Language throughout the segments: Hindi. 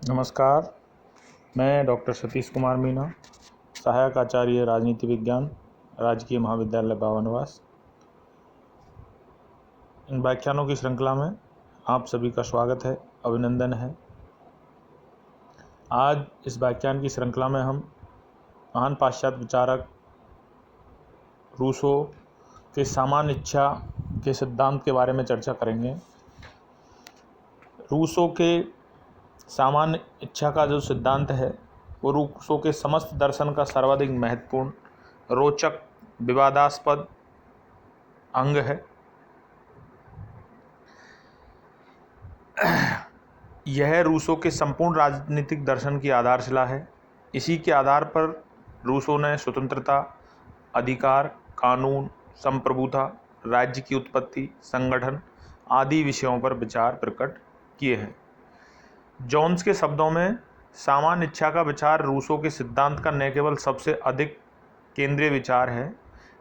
नमस्कार। मैं डॉक्टर सतीश कुमार मीना, सहायक आचार्य राजनीति विज्ञान, राजकीय महाविद्यालय बावनवास। इन व्याख्यानों की श्रृंखला में आप सभी का स्वागत है, अभिनंदन है। आज इस व्याख्यान की श्रृंखला में हम महान पाश्चात्य विचारक रूसो के सामान्य इच्छा के सिद्धांत के बारे में चर्चा करेंगे। रूसो के सामान्य इच्छा का जो सिद्धांत है वो रूसो के समस्त दर्शन का सर्वाधिक महत्वपूर्ण, रोचक, विवादास्पद अंग है। यह रूसो के संपूर्ण राजनीतिक दर्शन की आधारशिला है। इसी के आधार पर रूसो ने स्वतंत्रता, अधिकार, कानून, संप्रभुता, राज्य की उत्पत्ति, संगठन आदि विषयों पर विचार प्रकट किए हैं। जोन्स के शब्दों में सामान्य इच्छा का विचार रूसो के सिद्धांत का न केवल सबसे अधिक केंद्रीय विचार है,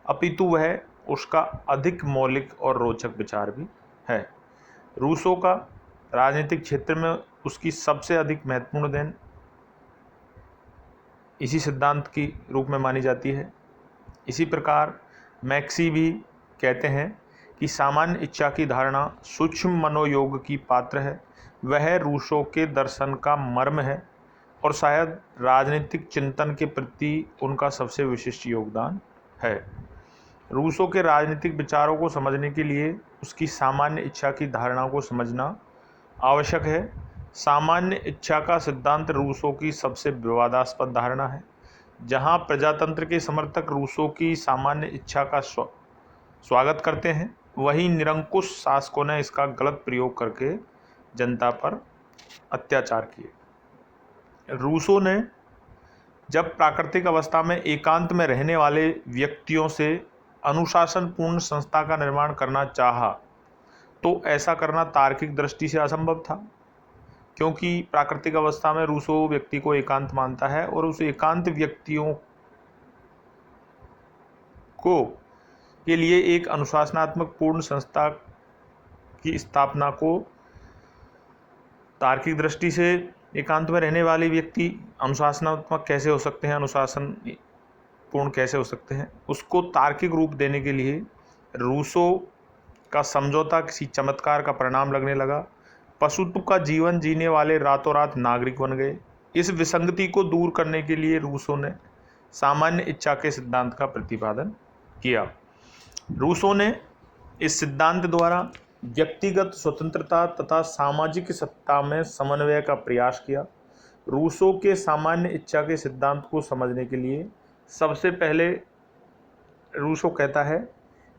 अपितु वह उसका अधिक मौलिक और रोचक विचार भी है। रूसो का राजनीतिक क्षेत्र में उसकी सबसे अधिक महत्वपूर्ण देन इसी सिद्धांत की रूप में मानी जाती है। इसी प्रकार मैक्सी भी कहते हैं कि सामान्य इच्छा की धारणा सूक्ष्म मनोयोग की पात्र है। वह रूसो के दर्शन का मर्म है और शायद राजनीतिक चिंतन के प्रति उनका सबसे विशिष्ट योगदान है। रूसो के राजनीतिक विचारों को समझने के लिए उसकी सामान्य इच्छा की धारणा को समझना आवश्यक है। सामान्य इच्छा का सिद्धांत रूसो की सबसे विवादास्पद धारणा है। जहां प्रजातंत्र के समर्थक रूसो की सामान्य इच्छा का स्वागत करते हैं, वहीं निरंकुश शासकों ने इसका गलत प्रयोग करके जनता पर अत्याचार किए। रूसो ने जब प्राकृतिक अवस्था में एकांत में रहने वाले व्यक्तियों से अनुशासनपूर्ण संस्था का निर्माण करना चाहा, तो ऐसा करना तार्किक दृष्टि से असंभव था, क्योंकि प्राकृतिक अवस्था में रूसो व्यक्ति को एकांत मानता है और उस एकांत व्यक्तियों को के लिए एक अनुशासनात्मक पूर्ण संस्था की स्थापना को तार्किक दृष्टि से एकांत में रहने वाले व्यक्ति अनुशासनात्मक कैसे हो सकते हैं, अनुशासन पूर्ण कैसे हो सकते हैं, उसको तार्किक रूप देने के लिए रूसो का समझौता किसी चमत्कार का परिणाम लगने लगा। पशुत्व का जीवन जीने वाले रातों रात नागरिक बन गए। इस विसंगति को दूर करने के लिए रूसो ने सामान्य इच्छा के सिद्धांत का प्रतिपादन किया। रूसो ने इस सिद्धांत द्वारा व्यक्तिगत स्वतंत्रता तथा सामाजिक सत्ता में समन्वय का प्रयास किया। रूसो के सामान्य इच्छा के सिद्धांत को समझने के लिए सबसे पहले रूसो कहता है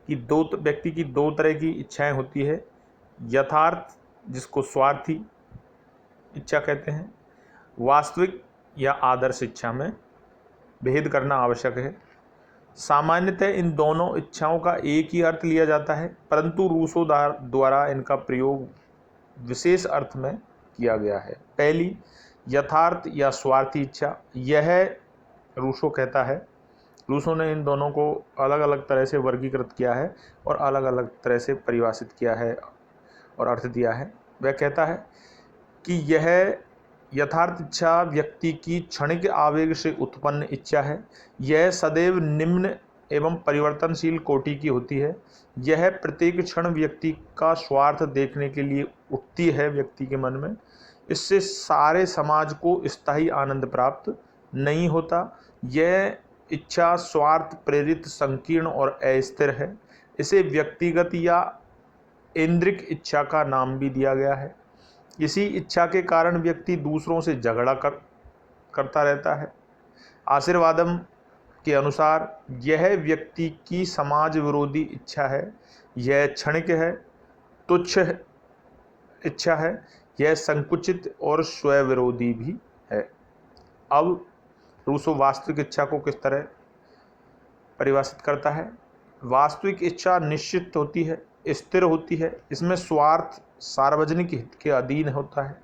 कि व्यक्ति की दो तरह की इच्छाएं होती है। यथार्थ, जिसको स्वार्थी इच्छा कहते हैं, वास्तविक या आदर्श इच्छा में भेद करना आवश्यक है। सामान्यतः इन दोनों इच्छाओं का एक ही अर्थ लिया जाता है, परंतु रूसो द्वारा इनका प्रयोग विशेष अर्थ में किया गया है। पहली, यथार्थ या स्वार्थी इच्छा, यह रूसो कहता है, रूसो ने इन दोनों को अलग अलग तरह से वर्गीकृत किया है और अलग अलग तरह से परिभाषित किया है और अर्थ दिया है। वह कहता है कि यह यथार्थ इच्छा व्यक्ति की क्षणिक आवेग से उत्पन्न इच्छा है। यह सदैव निम्न एवं परिवर्तनशील कोटि की होती है। यह प्रत्येक क्षण व्यक्ति का स्वार्थ देखने के लिए उठती है व्यक्ति के मन में। इससे सारे समाज को स्थायी आनंद प्राप्त नहीं होता। यह इच्छा स्वार्थ प्रेरित, संकीर्ण और अस्थिर है। इसे व्यक्तिगत या ऐन्द्रिक इच्छा का नाम भी दिया गया है। इसी इच्छा के कारण व्यक्ति दूसरों से झगड़ा करता रहता है। आशीर्वादम के अनुसार यह व्यक्ति की समाज विरोधी इच्छा है। यह क्षणिक है, तुच्छ इच्छा है, यह संकुचित और स्वविरोधी भी है। अब रूसो वास्तविक इच्छा को किस तरह परिभाषित करता है। वास्तविक इच्छा निश्चित होती है, स्थिर होती है। इसमें स्वार्थ सार्वजनिक हित के अधीन होता है।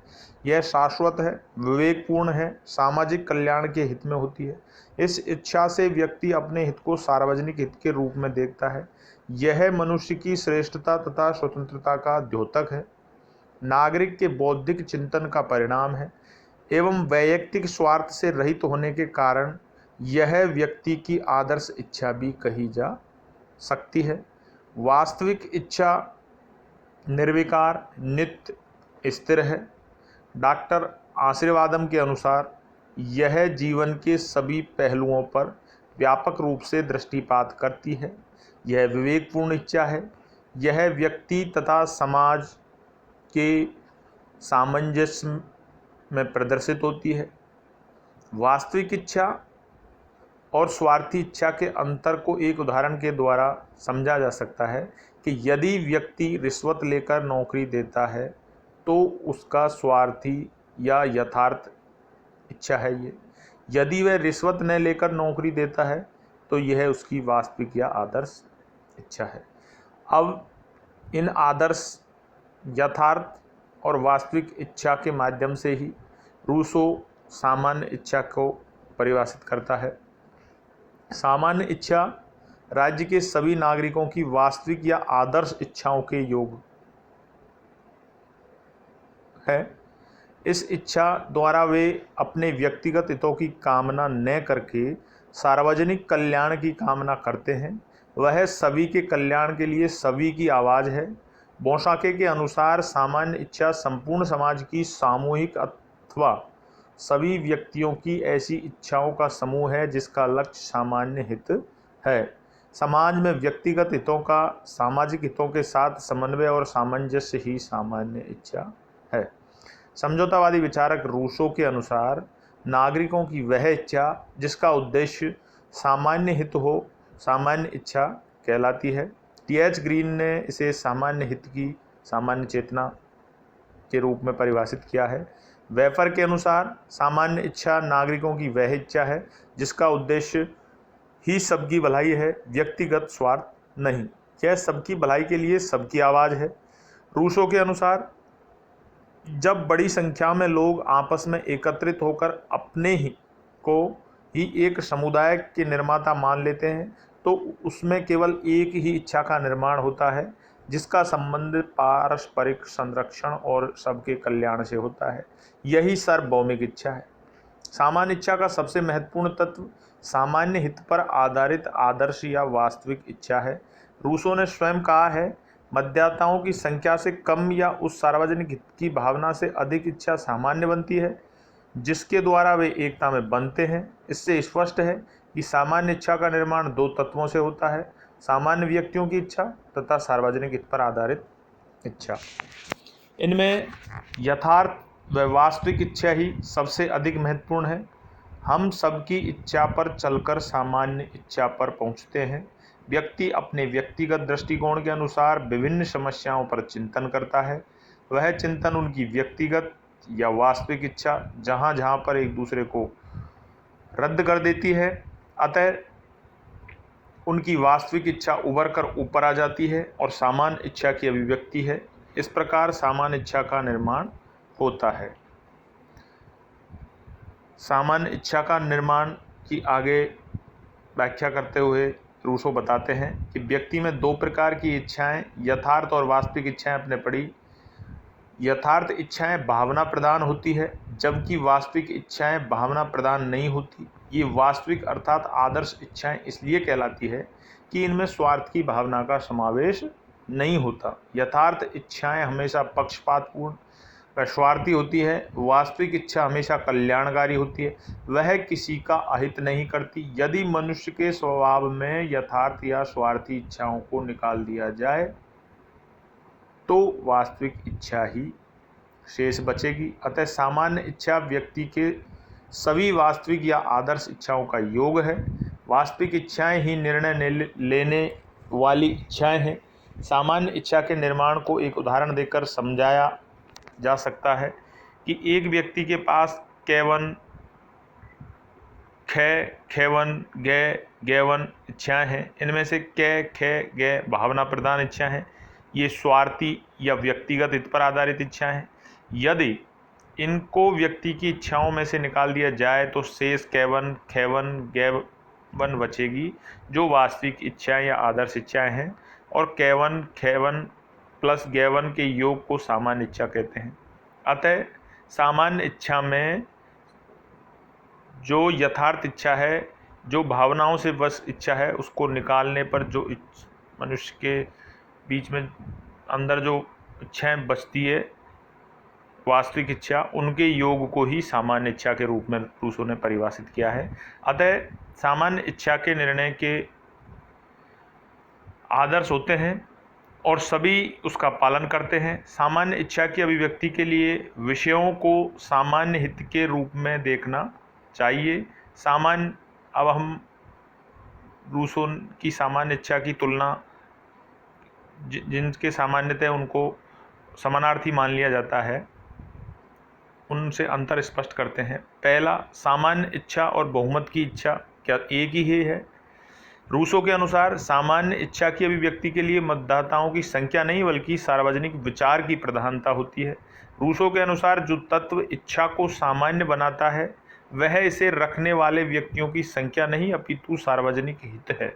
यह शाश्वत है, विवेकपूर्ण है, सामाजिक कल्याण के हित में होती है। इस इच्छा से व्यक्ति अपने हित को सार्वजनिक हित के रूप में देखता है। यह मनुष्य की श्रेष्ठता तथा स्वतंत्रता का द्योतक है, नागरिक के बौद्धिक चिंतन का परिणाम है। एवं वैयक्तिक स्वार्थ से रहित होने के कारण यह व्यक्ति की आदर्श इच्छा भी कही जा सकती है। वास्तविक इच्छा निर्विकार, नित्य, स्थिर है। डॉक्टर आशीर्वादम के अनुसार यह जीवन के सभी पहलुओं पर व्यापक रूप से दृष्टिपात करती है। यह विवेकपूर्ण इच्छा है। यह व्यक्ति तथा समाज के सामंजस्य में प्रदर्शित होती है। वास्तविक इच्छा और स्वार्थी इच्छा के अंतर को एक उदाहरण के द्वारा समझा जा सकता है कि यदि व्यक्ति रिश्वत लेकर नौकरी देता है तो उसका स्वार्थी या यथार्थ इच्छा है ये। यदि वह रिश्वत न लेकर नौकरी देता है तो यह उसकी वास्तविक या आदर्श इच्छा है। अब इन आदर्श, यथार्थ और वास्तविक इच्छा के माध्यम से ही रूसो सामान्य इच्छा को परिभाषित करता है। सामान्य इच्छा राज्य के सभी नागरिकों की वास्तविक या आदर्श इच्छाओं के योग है। इस इच्छा द्वारा वे अपने व्यक्तिगत हितों की कामना न करके सार्वजनिक कल्याण की कामना करते हैं। वह सभी के कल्याण के लिए सभी की आवाज़ है। बोसाके के अनुसार सामान्य इच्छा संपूर्ण समाज की सामूहिक अथवा सभी व्यक्तियों की ऐसी इच्छाओं का समूह है जिसका लक्ष्य सामान्य हित है। समाज में व्यक्तिगत हितों का सामाजिक हितों के साथ समन्वय और सामंजस्य ही सामान्य इच्छा है। समझौतावादी विचारक रूसो के अनुसार नागरिकों की वह इच्छा जिसका उद्देश्य सामान्य हित हो सामान्य इच्छा कहलाती है। टी.एच. ग्रीन ने इसे सामान्य हित की सामान्य चेतना के रूप में परिभाषित किया है। वेफर के अनुसार सामान्य इच्छा नागरिकों की वह इच्छा है जिसका उद्देश्य ही सबकी भलाई है, व्यक्तिगत स्वार्थ नहीं। यह सबकी भलाई के लिए सबकी आवाज़ है। रूसो के अनुसार जब बड़ी संख्या में लोग आपस में एकत्रित होकर अपने ही को ही एक समुदाय के निर्माता मान लेते हैं तो उसमें केवल एक ही इच्छा का निर्माण होता है जिसका संबंध पारस्परिक संरक्षण और सबके कल्याण से होता है। यही सार्वभौमिक इच्छा है। सामान्य इच्छा का सबसे महत्वपूर्ण तत्व सामान्य हित पर आधारित आदर्श या वास्तविक इच्छा है। रूसो ने स्वयं कहा है, मतदाताओं की संख्या से कम या उस सार्वजनिक हित की भावना से अधिक इच्छा सामान्य बनती है जिसके द्वारा वे एकता में बनते हैं। इससे स्पष्ट है कि सामान्य इच्छा का निर्माण दो तत्वों से होता है, सामान्य व्यक्तियों की इच्छा तथा सार्वजनिक हित पर आधारित इच्छा। इनमें यथार्थ व वास्तविक इच्छा ही सबसे अधिक महत्वपूर्ण है। हम सबकी इच्छा पर चलकर सामान्य इच्छा पर पहुंचते हैं। व्यक्ति अपने व्यक्तिगत दृष्टिकोण के अनुसार विभिन्न समस्याओं पर चिंतन करता है। वह चिंतन उनकी व्यक्तिगत या वास्तविक इच्छा जहाँ जहाँ पर एक दूसरे को रद्द कर देती है, अतः उनकी वास्तविक इच्छा उभर कर ऊपर आ जाती है और सामान्य इच्छा की अभिव्यक्ति है। इस प्रकार सामान्य इच्छा का निर्माण होता है। सामान्य इच्छा का निर्माण की आगे व्याख्या करते हुए रूसो बताते हैं कि व्यक्ति में दो प्रकार की इच्छाएं, यथार्थ और वास्तविक इच्छाएं आपने पढ़ी। यथार्थ इच्छाएं भावना प्रधान होती है जबकि वास्तविक इच्छाएं भावना प्रधान नहीं होती। ये वास्तविक अर्थात आदर्श इच्छाएं इसलिए कहलाती है कि इनमें स्वार्थ की भावना का समावेश नहीं होता। यथार्थ इच्छाएं हमेशा पक्षपातपूर्ण व स्वार्थी होती है। वास्तविक इच्छा हमेशा कल्याणकारी होती है, वह किसी का अहित नहीं करती। यदि मनुष्य के स्वभाव में यथार्थ या स्वार्थी इच्छाओं को निकाल दिया जाए तो वास्तविक इच्छा ही शेष बचेगी। अतः सामान्य इच्छा व्यक्ति के सभी वास्तविक या आदर्श इच्छाओं का योग है। वास्तविक इच्छाएं ही निर्णय लेने वाली इच्छाएं हैं। सामान्य इच्छा के निर्माण को एक उदाहरण देकर समझाया जा सकता है कि एक व्यक्ति के पास कैवन, खे, खेवन, गे, गेवन इच्छाएं हैं। इनमें से कै, खे, गे भावना प्रधान इच्छा हैं। ये स्वार्थी या व्यक्तिगत हित पर आधारित इच्छा हैं। यदि इनको व्यक्ति की इच्छाओं में से निकाल दिया जाए तो शेष कैवन, खेवन, गेवन बचेगी जो वास्तविक इच्छाएं या आदर्श इच्छाएं हैं और कैवन, खेवन प्लस गेवन के योग को सामान्य इच्छा कहते हैं। अतः सामान्य इच्छा में जो यथार्थ इच्छा है, जो भावनाओं से बस इच्छा है, उसको निकालने पर जो मनुष्य के बीच में अंदर जो इच्छाएं बचती है, वास्तविक इच्छा, उनके योग को ही सामान्य इच्छा के रूप में रूसो ने परिभाषित किया है। अतः सामान्य इच्छा के निर्णय के आदर्श होते हैं और सभी उसका पालन करते हैं। सामान्य इच्छा की अभिव्यक्ति के लिए विषयों को सामान्य हित के रूप में देखना चाहिए। अब हम रूसो की सामान्य इच्छा की तुलना जिनके सामान्यतः उनको समानार्थी मान लिया जाता है, उनसे अंतर स्पष्ट करते हैं। पहला, सामान्य इच्छा और बहुमत की इच्छा क्या एक ही है? रूसो के अनुसार सामान्य इच्छा की अभिव्यक्ति के लिए मतदाताओं की संख्या नहीं बल्कि सार्वजनिक विचार की प्रधानता होती है। रूसो के अनुसार जो तत्व इच्छा को सामान्य बनाता है वह इसे रखने वाले व्यक्तियों की संख्या नहीं अपितु सार्वजनिक हित है,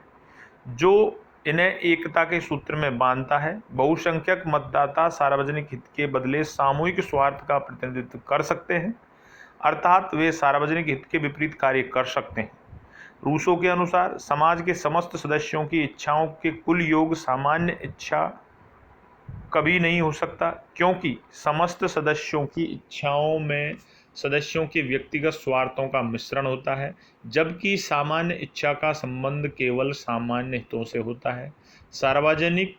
जो इन्हें एकता के सूत्र में बांधता है। बहुसंख्यक मतदाता सार्वजनिक हित के बदले सामूहिक स्वार्थ का प्रतिनिधित्व कर सकते हैं, अर्थात वे सार्वजनिक हित के विपरीत कार्य कर सकते हैं। रूसो के अनुसार समाज के समस्त सदस्यों की इच्छाओं के कुल योग सामान्य इच्छा कभी नहीं हो सकता, क्योंकि समस्त सदस्यों की इच्छाओं में सदस्यों के व्यक्तिगत स्वार्थों का मिश्रण होता है, जबकि सामान्य इच्छा का संबंध केवल सामान्य हितों से होता है। सार्वजनिक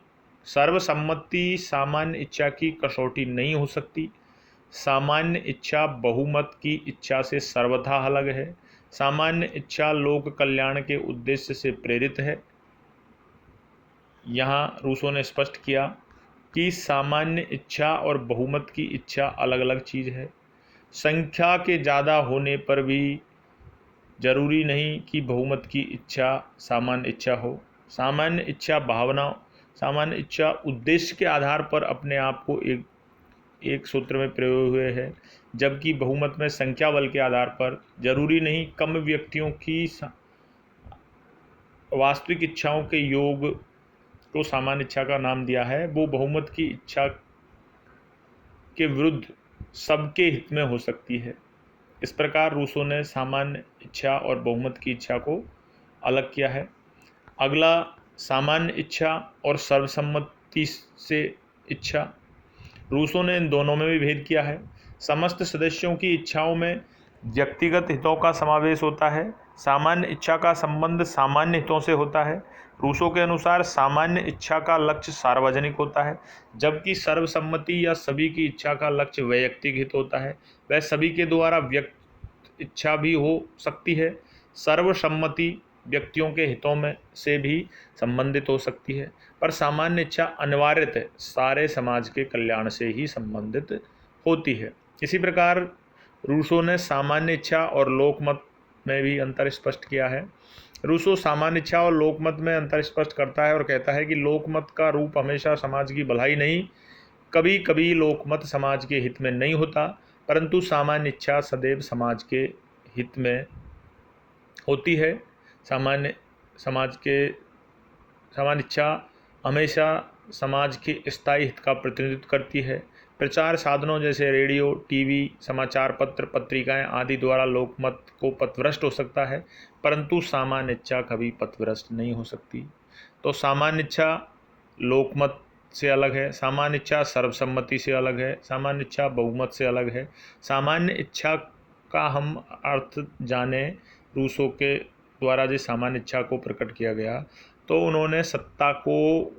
सर्वसम्मति सामान्य इच्छा की कसौटी नहीं हो सकती। सामान्य इच्छा बहुमत की इच्छा से सर्वथा अलग है। सामान्य इच्छा लोक कल्याण के उद्देश्य से प्रेरित है। यहाँ रूसो ने स्पष्ट किया कि सामान्य इच्छा और बहुमत की इच्छा अलग अलग चीज़ है। संख्या के ज़्यादा होने पर भी जरूरी नहीं कि बहुमत की इच्छा सामान्य इच्छा हो। सामान्य इच्छा भावना, सामान्य इच्छा उद्देश्य के आधार पर अपने आप को एक सूत्र में प्रयोग हुए है, जबकि बहुमत में संख्या बल के आधार पर जरूरी नहीं कम व्यक्तियों की वास्तविक इच्छाओं के योग को सामान्य इच्छा का नाम दिया है। वो बहुमत की इच्छा के विरुद्ध सबके हित में हो सकती है। इस प्रकार रूसो ने सामान्य इच्छा और बहुमत की इच्छा को अलग किया है। अगला, सामान्य इच्छा और सर्वसम्मति से इच्छा। रूसो ने इन दोनों में भी भेद किया है। समस्त सदस्यों की इच्छाओं में व्यक्तिगत हितों का समावेश होता है। सामान्य इच्छा का संबंध सामान्य हितों से होता है। रूसो के अनुसार सामान्य इच्छा का लक्ष्य सार्वजनिक होता है, जबकि सर्वसम्मति या सभी की इच्छा का लक्ष्य वैयक्तिक हित होता है। वह सभी के द्वारा व्यक्त इच्छा भी हो सकती है। सर्वसम्मति व्यक्तियों के हितों में से भी संबंधित हो सकती है, पर सामान्य इच्छा अनिवार्यतः सारे समाज के कल्याण से ही संबंधित होती है। इसी प्रकार रूसो ने सामान्य इच्छा और लोकमत में भी अंतर स्पष्ट किया है। रूसो सामान्य इच्छा और लोकमत में अंतर स्पष्ट करता है और कहता है कि लोकमत का रूप हमेशा समाज की भलाई नहीं, कभी कभी लोकमत समाज के हित में नहीं होता, परंतु सामान्य इच्छा सदैव समाज के हित में होती है। सामान्य इच्छा हमेशा समाज के स्थायी हित का प्रतिनिधित्व करती है। प्रचार साधनों जैसे रेडियो, टीवी, समाचार पत्र, पत्रिकाएं आदि द्वारा लोकमत को पथभ्रष्ट हो सकता है, परंतु सामान्य इच्छा कभी पथभ्रष्ट नहीं हो सकती। तो सामान्य इच्छा लोकमत से अलग है, सामान्य इच्छा सर्वसम्मति से अलग है, सामान्य इच्छा बहुमत से अलग है। सामान्य इच्छा का हम अर्थ जाने, रूसो के द्वारा जिस सामान्य इच्छा को प्रकट किया गया, तो उन्होंने सत्ता को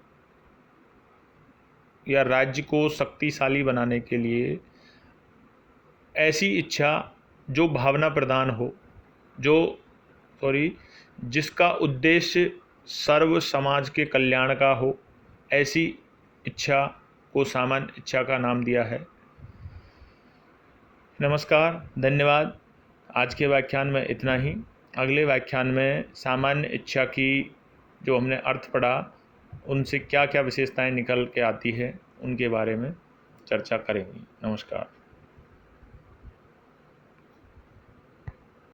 या राज्य को शक्तिशाली बनाने के लिए ऐसी इच्छा जो भावना प्रधान हो, जिसका उद्देश्य सर्व समाज के कल्याण का हो, ऐसी इच्छा को सामान्य इच्छा का नाम दिया है। नमस्कार, धन्यवाद। आज के व्याख्यान में इतना ही। अगले व्याख्यान में सामान्य इच्छा की जो हमने अर्थ पढ़ा, उनसे क्या क्या विशेषताएं निकल के आती है, उनके बारे में चर्चा करेंगे। नमस्कार।